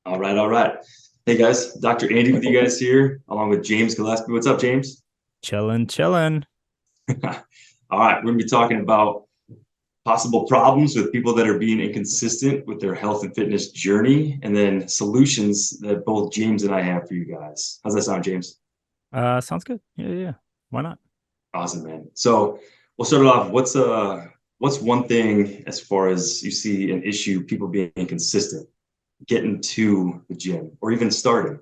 All right, all right. Hey guys, Dr. Andy with you guys here, along with James Gillespie. What's up, James? Chilling, chilling. All right, we're gonna be talking about possible problems with people that are being inconsistent with their health and fitness journey, and then solutions that both James and I have for you guys. How's that sound, James? Sounds good. Yeah. Why not? Awesome, man. So we'll start it off. What's one thing as far as you see an issue, people being inconsistent, getting to the gym, or even starting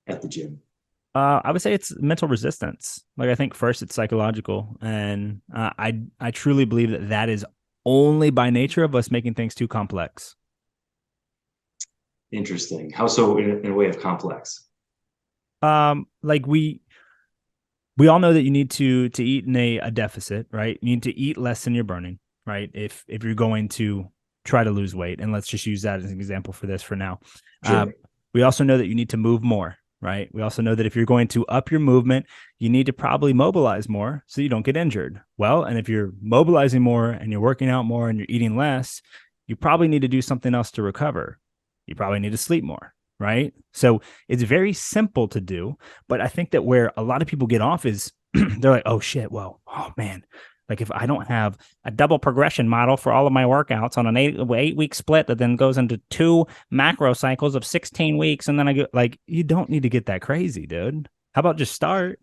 at the gym? I would say it's mental resistance. Like I think first it's psychological, and I truly believe that that is only by nature of us making things too complex. Interesting. How so in a way of complex? Like we all know that you need to eat in a deficit, right? You need to eat less than you're burning, right? If you're going to try to lose weight, and let's just use that as an example for this for now. Uh, Sure. we also know that you need to move more, right? We also know that if you're going to up your movement, you need to probably mobilize more so you don't get injured. Well, and if you're mobilizing more and you're working out more and you're eating less, you probably need to do something else to recover. You probably need to sleep more, right? So it's very simple to do, but I think that where a lot of people get off is they're like, oh shit, well, oh man, like if I don't have a double progression model for all of my workouts on an eight week split that then goes into two macro cycles of 16 weeks, and then I go like, you don't need to get that crazy, dude. How about just start?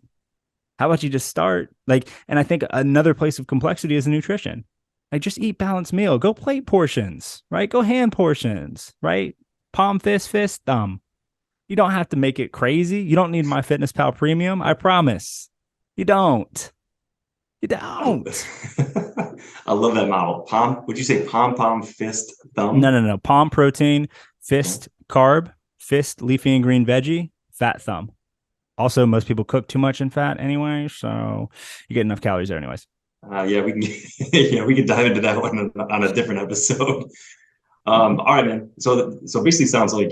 How about you just start? Like, and I think another place of complexity is nutrition. Like, just eat balanced meal. Go plate portions, right? Go hand portions, right? Palm, fist, thumb. You don't have to make it crazy. You don't need my Fitness Pal Premium. I promise. You don't. You don't. I love that model. Palm, would you say palm, fist, No, thumb? no, no. Palm protein, Okay. fist carb, fist leafy and green veggie, fat thumb. Also, most people cook too much in fat anyway, so you get enough calories there anyways. Yeah, we can yeah, we can dive into that one on a different episode. All right, man. So basically sounds like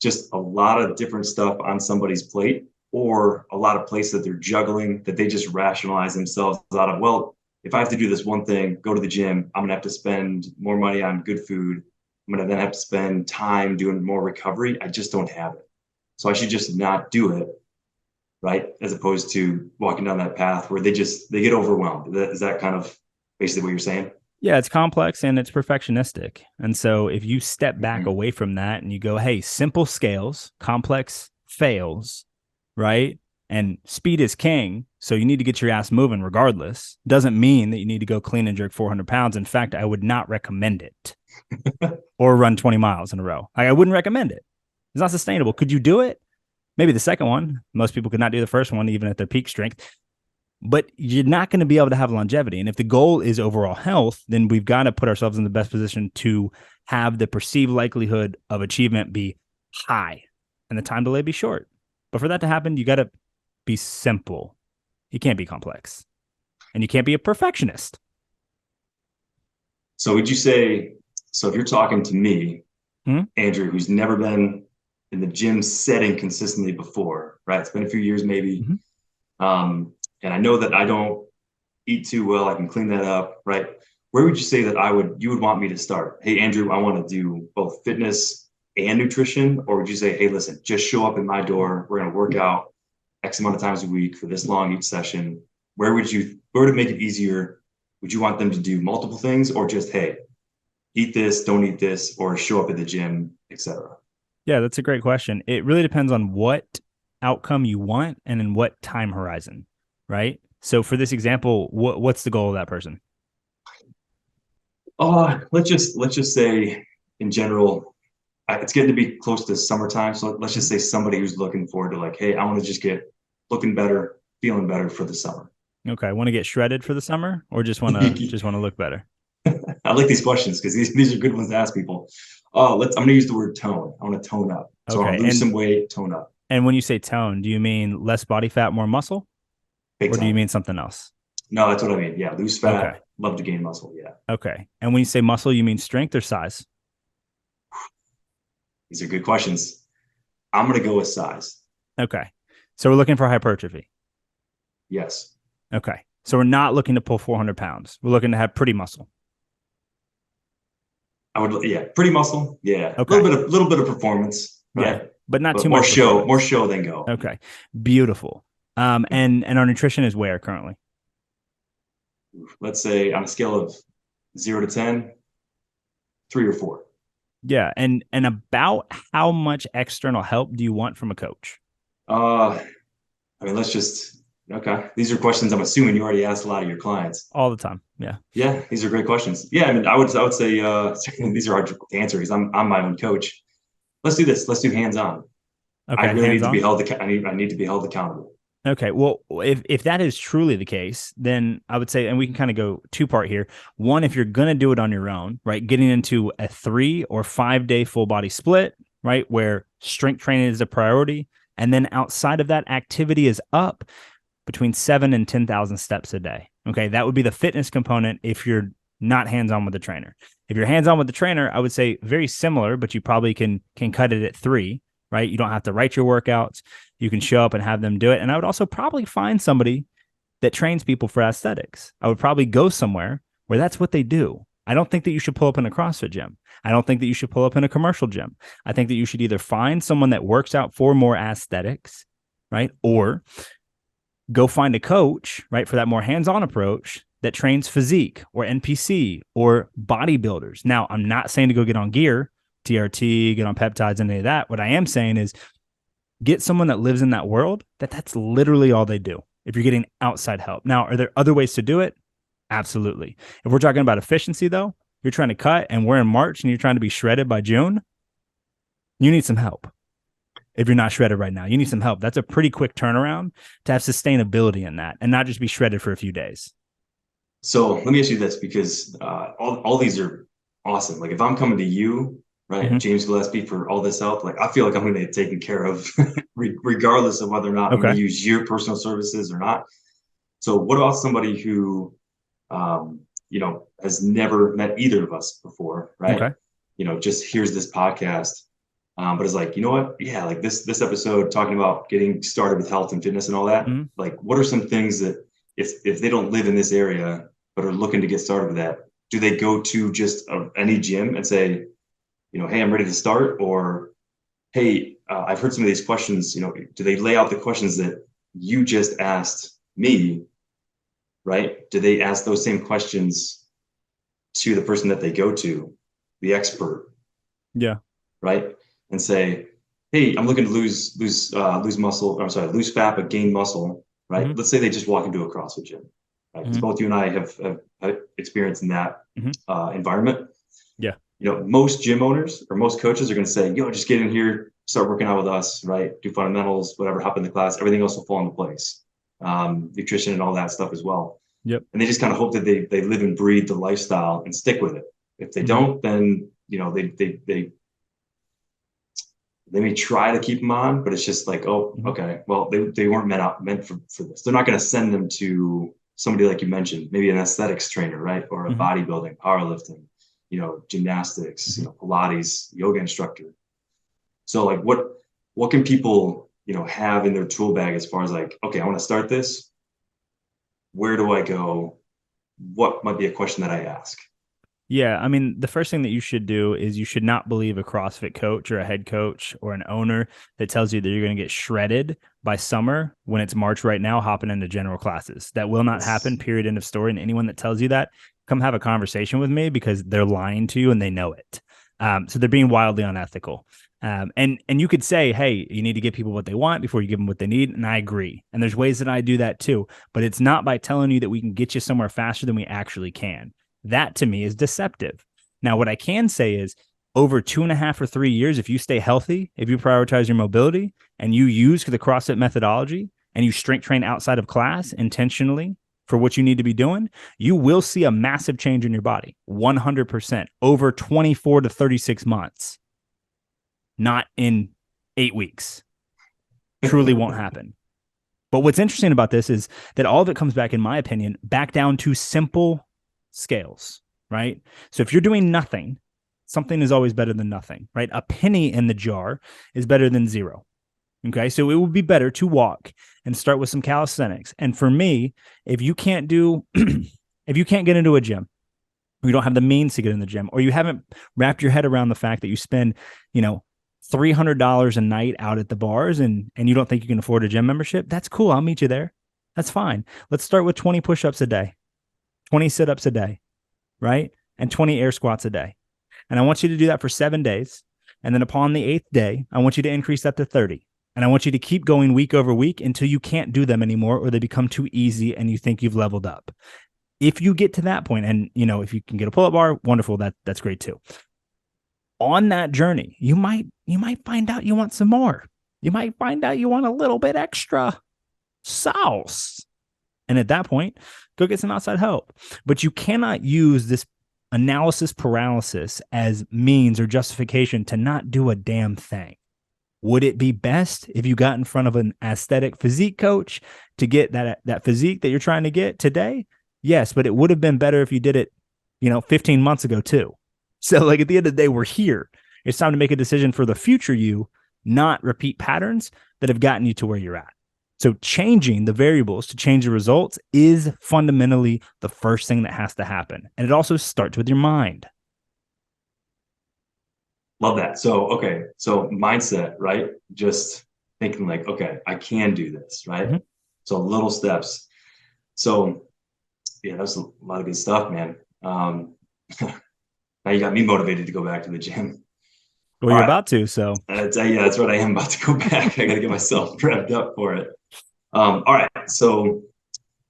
just a lot of different stuff on somebody's plate or a lot of places that they're juggling that they just rationalize themselves out of, well, if I have to do this one thing, go to the gym, I'm gonna have to spend more money on good food. I'm gonna then have to spend time doing more recovery. I just don't have it. So I should just not do it, right? As opposed to walking down that path where they get overwhelmed. Is that kind of basically what you're saying? Yeah, it's complex and it's perfectionistic. And so if you step back Mm-hmm. away from that and you go, hey, simple scales, complex fails, right? And speed is king. So you need to get your ass moving regardless. Doesn't mean that you need to go clean and jerk 400 pounds. In fact, I would not recommend it or run 20 miles in a row. Like, I wouldn't recommend it. It's not sustainable. Could you do it? Maybe the second one. Most people could not do the first one, even at their peak strength, but you're not going to be able to have longevity. And if the goal is overall health, then we've got to put ourselves in the best position to have the perceived likelihood of achievement be high and the time delay be short. But for that to happen, you got to be simple. You can't be complex and you can't be a perfectionist. So would you say, so if you're talking to me, Hmm? Andrew, who's never been in the gym setting consistently before, right? It's been a few years maybe. Mm-hmm. And I know that I don't eat too well. I can clean that up, right? Where would you say that you would want me to start? Hey, Andrew, I want to do both fitness and nutrition. Or would you say, hey, listen, just show up in my door. We're going to work out X amount of times a week for this long each session. Where would it make it easier? Would you want them to do multiple things or just, hey, eat this, don't eat this, or show up at the gym, etc.? Yeah, that's a great question. It really depends on what outcome you want and in what time horizon, right? So for this example, what's the goal of that person? Let's just say in general, it's getting to be close to summertime. So let's just say somebody who's looking forward to like, hey, I want to just get looking better, feeling better for the summer. Okay, want to get shredded for the summer, or just want to look better? I like these questions because these are good ones to ask people. I'm gonna use the word tone. I want to tone up. So I want Okay, to lose some weight, tone up. and when you say tone, do you mean less body fat, more muscle, Big or do you time. mean something else? No, that's what I mean. Yeah, lose Okay, fat, love to gain muscle. Yeah. okay. And when you say muscle, you mean strength or size? These are good questions. I'm gonna go with size. Okay, so we're looking for hypertrophy. Yes. Okay, so we're not looking to pull 400 pounds. We're looking to have pretty muscle. I would, yeah, pretty muscle. Yeah. Okay, Little bit of performance. Yeah, right? but not But too much more performance. show than go. Okay, beautiful. And our nutrition is where currently? Let's say on a scale of 0 to 10, 3 or 4. Yeah, and about how much external help do you want from a coach? Uh, I mean, let's just okay. These are questions I'm assuming you already asked a lot of your clients. All the time. Yeah. Yeah, these are great questions. Yeah, I mean, I would say these are hard to answer because I'm my own coach. Let's do this. Let's do hands on. I Okay, really need hands to be on. held. I need to be held accountable. Okay, well, if that is truly the case, then I would say, and we can kind of go two-part here. One, if you're gonna do it on your own, right, getting into a 3 or 5 day full body split, right, where strength training is a priority, and then outside of that, activity is up between 7 and 10,000 steps a day. Okay, that would be the fitness component if you're not hands-on with the trainer. If you're hands-on with the trainer, I would say very similar, but you probably can cut it at 3, right? You don't have to write your workouts. You can show up and have them do it. And I would also probably find somebody that trains people for aesthetics. I would probably go somewhere where that's what they do. I don't think that you should pull up in a CrossFit gym. I don't think that you should pull up in a commercial gym. I think that you should either find someone that works out for more aesthetics, right? Or go find a coach, right, for that more hands-on approach that trains physique or NPC or bodybuilders. Now, I'm not saying to go get on gear, TRT, get on peptides, and any of that. What I am saying is get someone that lives in that world that's literally all they do if you're getting outside help. Now, are there other ways to do it? Absolutely. If we're talking about efficiency, though, you're trying to cut and we're in March and you're trying to be shredded by June, you need some help. If you're not shredded right now, you need some help. That's a pretty quick turnaround to have sustainability in that and not just be shredded for a few days. So let me ask you this, because all these are awesome. Like if I'm coming to you, right, Mm-hmm. James Gillespie, for all this help, like I feel like I'm going to get taken care of, regardless of whether or not I'm going Okay. to use your personal services or not. So what about somebody who, has never met either of us before, right? Okay. Just hears this podcast, but is like, you know what? Yeah, like this episode talking about getting started with health and fitness and all that. Mm-hmm. Like, what are some things that if they don't live in this area but are looking to get started with that, do they go to just any gym and say, hey, I'm ready to start, or hey, I've heard some of these questions. Do they lay out the questions that you just asked me, right? Do they ask those same questions to the person that they go to, the expert, Yeah. right? And say, hey, I'm looking to lose muscle. I'm sorry, lose fat but gain muscle, right? Mm-hmm. Let's say they just walk into a CrossFit gym, right? Because Mm-hmm. both you and I have experience in that environment. Yeah. Most gym owners or most coaches are going to say, just get in here, start working out with us, right? Do fundamentals, whatever, hop in the class, everything else will fall into place. Nutrition and all that stuff as well. Yep. And they just kind of hope that they live and breathe the lifestyle and stick with it. If they don't, then they may try to keep them on, but it's just like, oh, okay, well, they weren't meant for this. They're not going to send them to somebody like you mentioned, maybe an aesthetics trainer, right? Or a bodybuilding, powerlifting, gymnastics, Pilates, yoga instructor. So like what can people, have in their tool bag as far as like, okay, I want to start this. Where do I go? What might be a question that I ask? Yeah, I mean, the first thing that you should do is you should not believe a CrossFit coach or a head coach or an owner that tells you that you're going to get shredded by summer when it's March right now, hopping into general classes. That will not happen, period, end of story. And anyone that tells you that, come have a conversation with me because they're lying to you and they know it. So they're being wildly unethical. And you could say, hey, you need to give people what they want before you give them what they need. And I agree. And there's ways that I do that too. But it's not by telling you that we can get you somewhere faster than we actually can. That to me is deceptive. Now, what I can say is over 2.5 or 3 years, if you stay healthy, if you prioritize your mobility and you use the CrossFit methodology and you strength train outside of class intentionally for what you need to be doing, you will see a massive change in your body, 100% over 24 to 36 months, not in 8 weeks. Truly won't happen. But what's interesting about this is that all of it comes back, in my opinion, back down to simple scales, right? So if you're doing nothing, something is always better than nothing, right? A penny in the jar is better than zero. Okay. So it would be better to walk and start with some calisthenics. And for me, if you can't get into a gym, or you don't have the means to get in the gym, or you haven't wrapped your head around the fact that you spend, $300 a night out at the bars and you don't think you can afford a gym membership, that's cool. I'll meet you there. That's fine. Let's start with 20 push-ups a day, 20 sit-ups a day, right? And 20 air squats a day. And I want you to do that for 7 days. And then upon the 8th day, I want you to increase that to 30. And I want you to keep going week over week until you can't do them anymore or they become too easy and you think you've leveled up. If you get to that point, and if you can get a pull-up bar, wonderful. That's great too. On that journey, you might find out you want some more. You might find out you want a little bit extra sauce. And at that point, go get some outside help. But you cannot use this analysis paralysis as means or justification to not do a damn thing. Would it be best if you got in front of an aesthetic physique coach to get that physique that you're trying to get today? Yes, but it would have been better if you did it, 15 months ago too. So like at the end of the day, we're here. It's time to make a decision for the future you, not repeat patterns that have gotten you to where you're at. So changing the variables to change the results is fundamentally the first thing that has to happen. And it also starts with your mind. Love that. So, okay. So mindset, right? Just thinking like, okay, I can do this, right? Mm-hmm. So little steps. So yeah, that's a lot of good stuff, man. Now you got me motivated to go back to the gym. Well, you're about to, so. Yeah, that's right. I am about to go back. I got to get myself prepped up for it. All right. So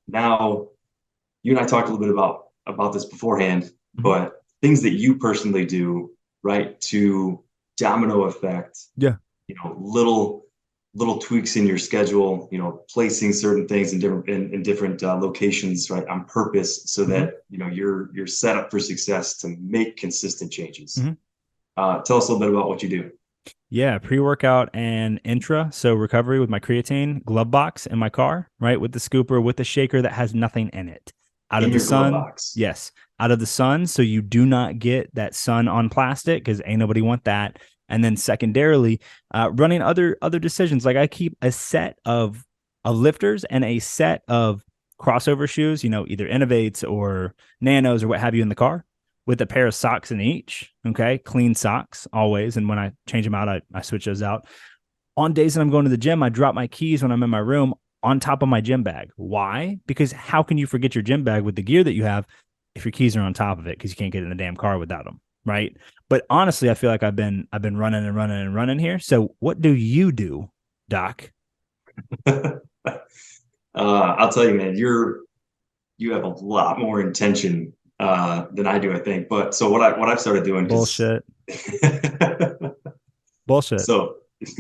now you and I talked a little bit about this beforehand, mm-hmm. but things that you personally do, right, to domino effect. Yeah. Little tweaks in your schedule, placing certain things in different locations, right, on purpose, so mm-hmm. that you're set up for success to make consistent changes. Mm-hmm. Tell us a little bit about what you do. Yeah, pre-workout and intra, so recovery with my creatine, glove box in my car, right, with the scooper, with the shaker that has nothing in it. Out of the sun, box. Yes, out of the sun, so you do not get that sun on plastic because ain't nobody want that. And then secondarily, running other decisions. Like I keep a set of lifters and a set of crossover shoes, either Innovates or Nanos or what have you in the car, with a pair of socks in each. Okay, clean socks always. And when I change them out, I switch those out. On days that I'm going to the gym, I drop my keys when I'm in my room on top of my gym bag. Why? Because how can you forget your gym bag with the gear that you have if your keys are on top of it because you can't get in the damn car without them, right? But honestly, I feel like I've been running here. So what do you do, Doc? I'll tell you, man, you have a lot more intention than I do, I think. But so what I've started doing. Bullshit. Bullshit. So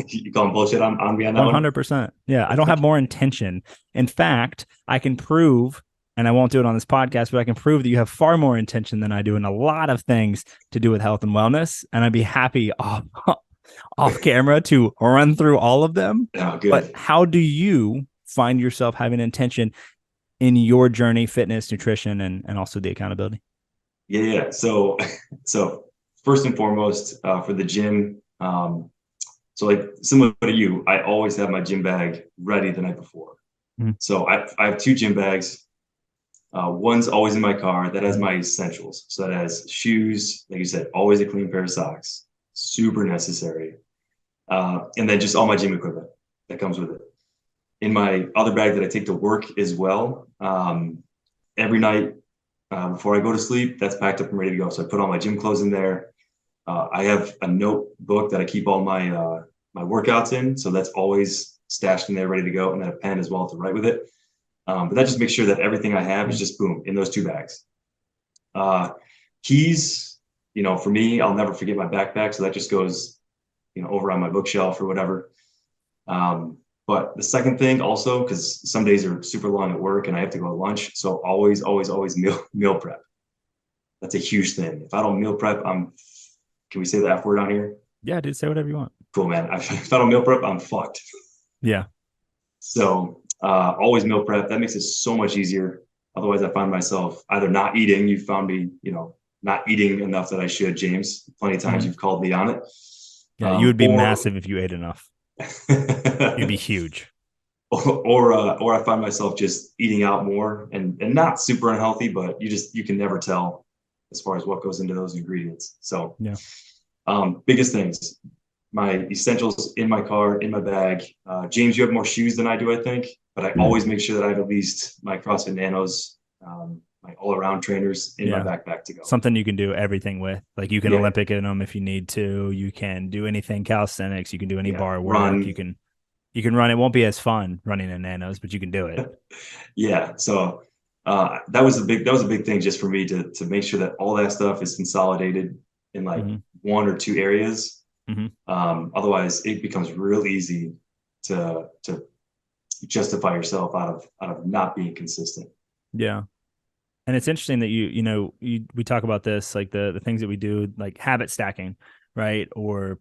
you call them bullshit on me on that 100%. Yeah, I don't have more intention. In fact, I can prove, and I won't do it on this podcast, but I can prove that you have far more intention than I do in a lot of things to do with health and wellness. And I'd be happy off camera to run through all of them. Oh, good. But how do you find yourself having intention in your journey, fitness, nutrition, and also the accountability? Yeah. So first and foremost, for the gym, so like similar to you, I always have my gym bag ready the night before. Mm-hmm. So I have 2 gym bags. One's always in my car that has my essentials. So that has shoes, like you said, always a clean pair of socks, super necessary. And then just all my gym equipment that comes with it. In my other bag that I take to work as well, every night before I go to sleep, that's packed up and ready to go. So I put all my gym clothes in there. I have a notebook that I keep all my my workouts in. So that's always stashed in there, ready to go. And then a pen as well to write with it. But that just makes sure that everything I have is just boom in those 2 bags. Keys, for me, I'll never forget my backpack. So that just goes, over on my bookshelf or whatever. But the second thing also, because some days are super long at work and I have to go to lunch. So always meal prep. That's a huge thing. If I don't meal prep, can we say the F word on here? Yeah, dude, say whatever you want. Cool, man. If I don't meal prep, I'm fucked. Yeah. So always meal prep. That makes it so much easier. Otherwise, I find myself either not eating. You found me, not eating enough that I should, James. Plenty of times you've called me on it. Yeah, you would be massive if you ate enough. You'd be huge. Or I find myself just eating out more and not super unhealthy, but you can never tell as far as what goes into those ingredients. So yeah. Biggest things, my essentials in my car, in my bag. James, you have more shoes than I do, I think, but I always make sure that I have at least my CrossFit Nanos, my all-around trainers in my backpack to go. Something you can do everything with. Like you can Olympic in them if you need to. You can do anything calisthenics. You can do any bar work. Run. You can run. It won't be as fun running in Nanos, but you can do it. So that was a big thing just for me to make sure that all that stuff is consolidated in like one or two areas. Otherwise, it becomes real easy to justify yourself out of not being consistent. Yeah. And it's interesting that we talk about this, like the things that we do, like habit stacking, right? Or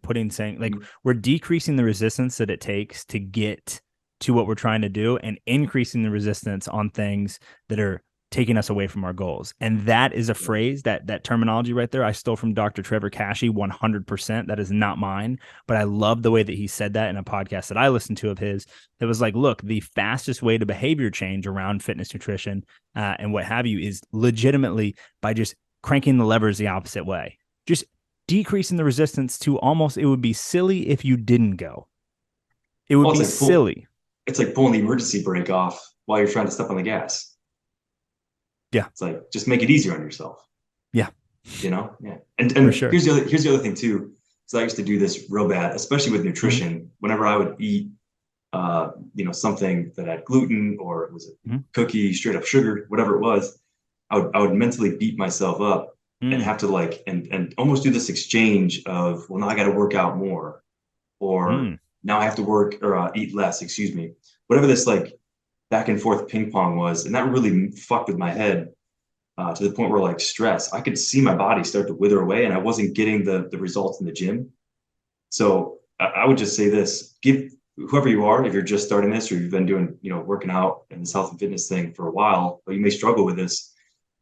we're decreasing the resistance that it takes to get to what we're trying to do and increasing the resistance on things that are taking us away from our goals. And that is a phrase, that terminology right there, I stole from Dr. Trevor Kashey 100%. That is not mine, but I love the way that he said that in a podcast that I listened to of his. It was like, look, the fastest way to behavior change around fitness, nutrition, and what have you is legitimately by just cranking the levers the opposite way, just decreasing the resistance to almost, it would be silly if you didn't go. It would be silly. It's like pulling the emergency brake off while you're trying to step on the gas. Yeah. It's like, just make it easier on yourself. Yeah. Yeah. And sure. here's the other thing too. So I used to do this real bad, especially with nutrition. Whenever I would eat, something that had gluten or it was a cookie, straight up sugar, whatever it was, I would mentally beat myself up and have to and almost do this exchange of, well, now I got to work out more, or now I have to work or eat less, excuse me, whatever this like back and forth ping pong was. And that really fucked with my head to the point where like stress, I could see my body start to wither away and I wasn't getting the results in the gym. So I would just say this, give whoever you are, if you're just starting this or you've been doing, working out and this health and fitness thing for a while, but you may struggle with this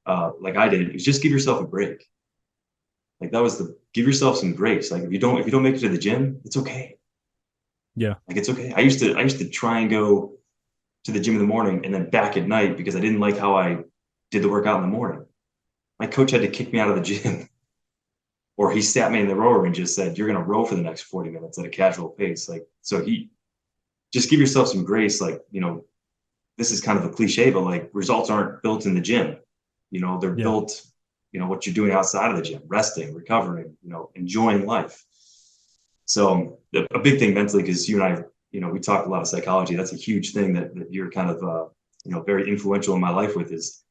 like I did, is just give yourself a break. Like give yourself some grace. Like if you don't make it to the gym, it's okay. Yeah. Like it's okay. I used to try and go to the gym in the morning and then back at night because I didn't like how I did the workout in the morning. My coach had to kick me out of the gym or he sat me in the rower and just said, you're going to row for the next 40 minutes at a casual pace. Like, so he just give yourself some grace. Like, this is kind of a cliche, but like results aren't built in the gym. They're built, what you're doing outside of the gym, resting, recovering, enjoying life. So a big thing mentally, because you and I, we talk a lot of psychology. That's a huge thing that you're kind of, very influential in my life with is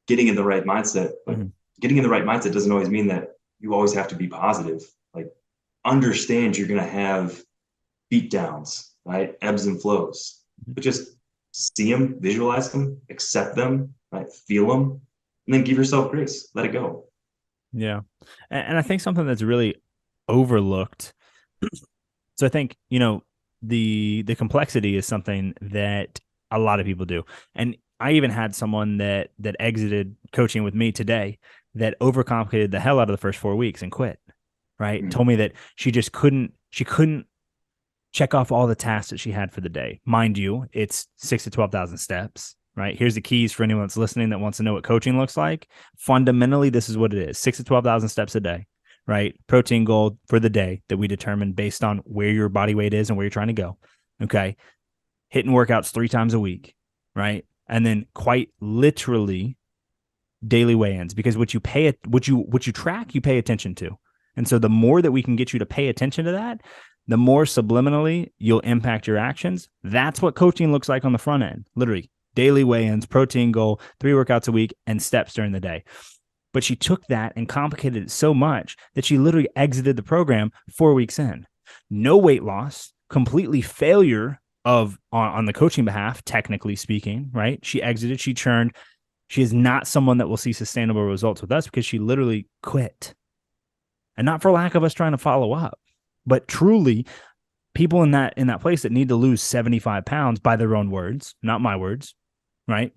getting in the right mindset. But getting in the right mindset doesn't always mean that you always have to be positive. Like understand you're going to have beat downs, right? Ebbs and flows, but just see them, visualize them, accept them, right? Feel them, and then give yourself grace. Let it go. Yeah. And I think something that's really overlooked. So I think, the complexity is something that a lot of people do. And I even had someone that exited coaching with me today that overcomplicated the hell out of the first 4 weeks and quit, right? Told me that she couldn't check off all the tasks that she had for the day. Mind you, it's 6,000 to 12,000 steps, right? Here's the keys for anyone that's listening that wants to know what coaching looks like. Fundamentally, this is what it is: 6,000 to 12,000 steps a day, right? Protein goal for the day that we determine based on where your body weight is and where you're trying to go. Okay. Hitting workouts 3 times a week, right? And then quite literally daily weigh-ins, because what you track, you pay attention to. And so the more that we can get you to pay attention to that, the more subliminally you'll impact your actions. That's what coaching looks like on the front end. Literally daily weigh-ins, protein goal, 3 workouts a week, and steps during the day. But she took that and complicated it so much that she literally exited the program 4 weeks in. No weight loss, completely failure on the coaching behalf, technically speaking, right? She exited, she churned. She is not someone that will see sustainable results with us because she literally quit. And not for lack of us trying to follow up, but truly people in that place that need to lose 75 pounds by their own words, not my words, right?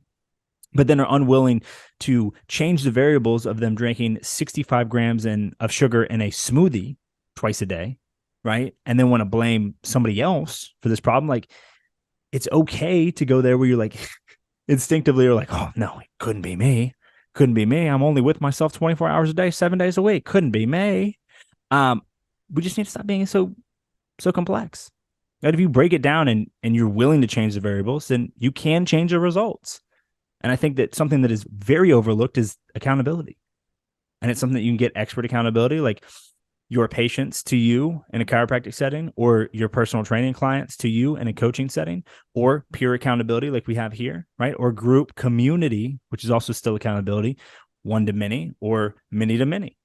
But then are unwilling to change the variables of them drinking 65 grams of sugar in a smoothie twice a day, right? And then want to blame somebody else for this problem. Like, it's okay to go there where you're like, instinctively you're like, oh, no, it couldn't be me. Couldn't be me. I'm only with myself 24 hours a day, 7 days a week. Couldn't be me. We just need to stop being so so complex. But if you break it down and you're willing to change the variables, then you can change the results. And I think that something that is very overlooked is accountability. And it's something that you can get expert accountability, like your patients to you in a chiropractic setting, or your personal training clients to you in a coaching setting, or peer accountability like we have here, right? Or group community, which is also still accountability, one to many or many to many.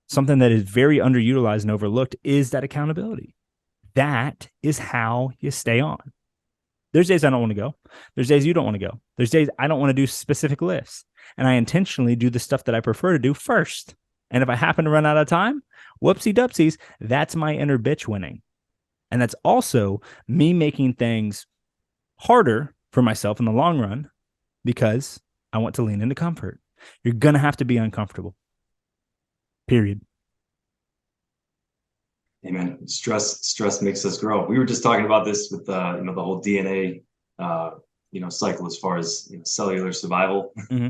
Something that is very underutilized and overlooked is that accountability. That is how you stay on. There's days I don't want to go. There's days you don't want to go. There's days I don't want to do specific lifts. And I intentionally do the stuff that I prefer to do first. And if I happen to run out of time, whoopsie dupsies, that's my inner bitch winning. And that's also me making things harder for myself in the long run because I want to lean into comfort. You're going to have to be uncomfortable. Period. Amen. Stress makes us grow. We were just talking about this with the whole DNA cycle as far as cellular survival. Mm-hmm.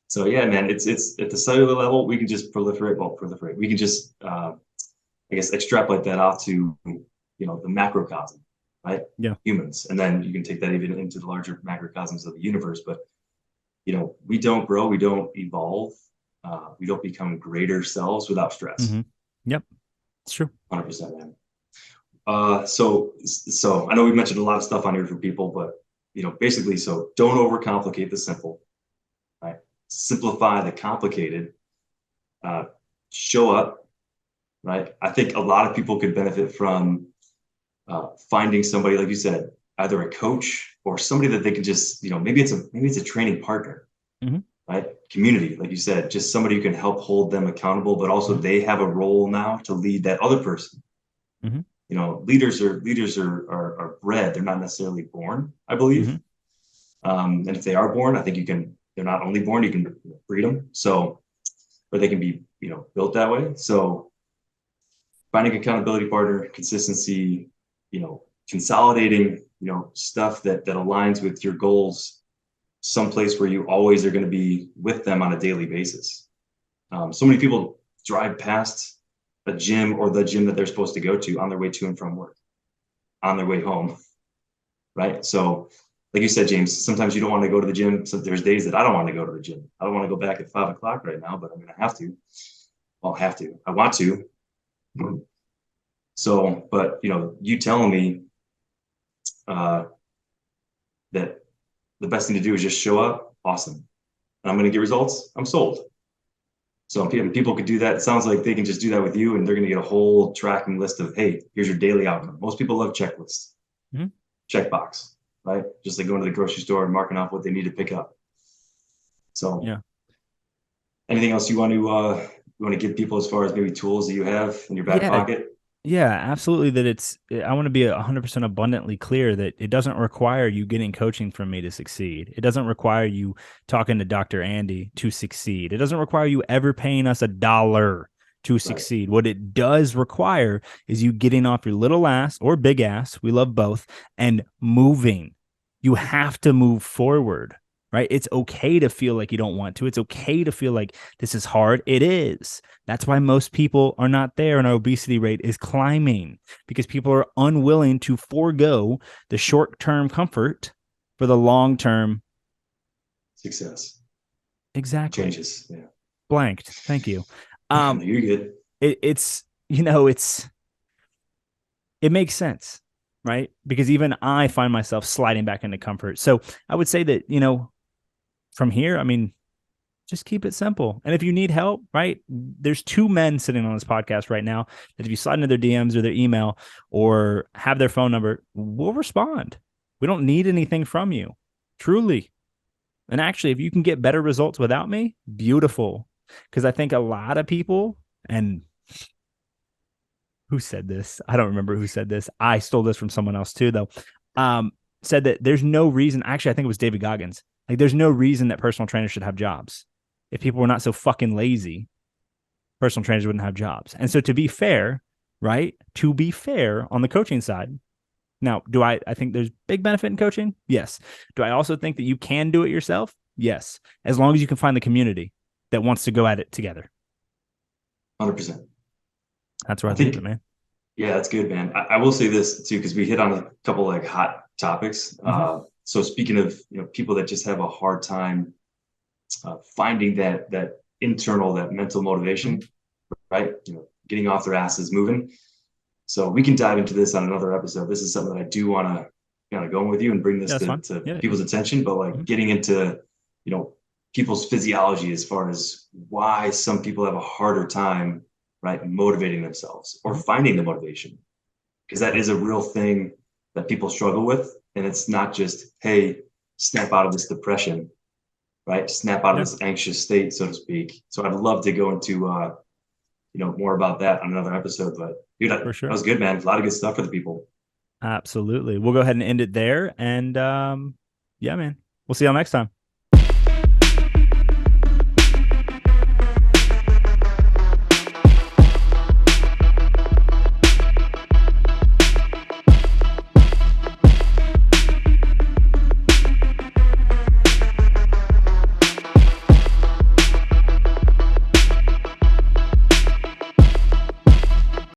So yeah, man, it's at the cellular level, we can just proliferate. We can just extrapolate that out to the macrocosm, right? Yeah. Humans. And then you can take that even into the larger macrocosms of the universe. But we don't grow, we don't evolve, we don't become greater selves without stress. Mm-hmm. Yep. It's true. 100%, man. So I know we've mentioned a lot of stuff on here for people, but basically, so don't overcomplicate the simple, right? Simplify the complicated. Show up, right? I think a lot of people could benefit from finding somebody, like you said, either a coach or somebody that they can just, maybe it's a training partner, mm-hmm. right? Community, like you said, just somebody who can help hold them accountable, but also they have a role now to lead that other person. Mm-hmm. Leaders are bred. They're not necessarily born, I believe. Mm-hmm. And if they are born, I think they're not only born, you can breed them. So, but they can be, built that way. So finding accountability partner, consistency, consolidating, stuff that aligns with your goals, someplace where you always are going to be with them on a daily basis. So many people drive past a gym or the gym that they're supposed to go to on their way to and from work, on their way home, right? So like you said, James, sometimes you don't want to go to the gym. So there's days that I don't want to go to the gym. I don't want to go back at 5 o'clock right now, but I'm going to have to. I want to. So, but you telling me that the best thing to do is just show up. Awesome. And I'm going to get results. I'm sold. So people could do that. It sounds like they can just do that with you and they're going to get a whole tracking list of, hey, here's your daily outcome. Most people love checklists. Mm-hmm. Checkbox, right? Just like going to the grocery store and marking off what they need to pick up. So yeah. Anything else you want to give people as far as maybe tools that you have in your back pocket? Yeah, absolutely. I want to be 100% abundantly clear that it doesn't require you getting coaching from me to succeed. It doesn't require you talking to Dr. Andy to succeed. It doesn't require you ever paying us $1 to succeed. Right. What it does require is you getting off your little ass or big ass, we love both, and moving. You have to move forward. Right? It's okay to feel like you don't want to. It's okay to feel like this is hard. It is. That's why most people are not there and our obesity rate is climbing because people are unwilling to forego the short-term comfort for the long-term success. Exactly. Changes. Yeah. Blanked. Thank you. You're good. It makes sense, right? Because even I find myself sliding back into comfort. So I would say that, from here, I mean, just keep it simple. And if you need help, right, there's 2 men sitting on this podcast right now that if you slide into their DMs or their email or have their phone number, we'll respond. We don't need anything from you, truly. And actually, if you can get better results without me, beautiful. Because I think a lot of people, and who said this? I don't remember who said this. I stole this from someone else too, though. Said that there's no reason. Actually, I think it was David Goggins. Like, there's no reason that personal trainers should have jobs. If people were not so fucking lazy, personal trainers wouldn't have jobs. And so to be fair, right? To be fair on the coaching side. Now, do I think there's big benefit in coaching? Yes. Do I also think that you can do it yourself? Yes. As long as you can find the community that wants to go at it together. 100%. That's where I think it, man. Yeah, that's good, man. I will say this too, because we hit on a couple like hot topics. Hmm. So speaking of, people that just have a hard time finding that internal, that mental Hmm. motivation, right? Getting off their asses, moving. So we can dive into this on another episode. This is something that I do want to kind of go in with you and bring Yeah, this that's fine. to Yeah, yeah. people's attention, but like Mhm. getting into, you know, people's physiology as far as why some people have a harder time, right, motivating themselves or Mhm. finding the motivation, because that Yeah. is a real thing that people struggle with. And it's not just, hey, snap out of this depression, right? Snap out of Yeah, this anxious state, so to speak. So I'd love to go into, more about that on another episode. But dude, that for sure. was good, man. A lot of good stuff for the people. Absolutely. We'll go ahead and end it there. And yeah, man, we'll see y'all next time.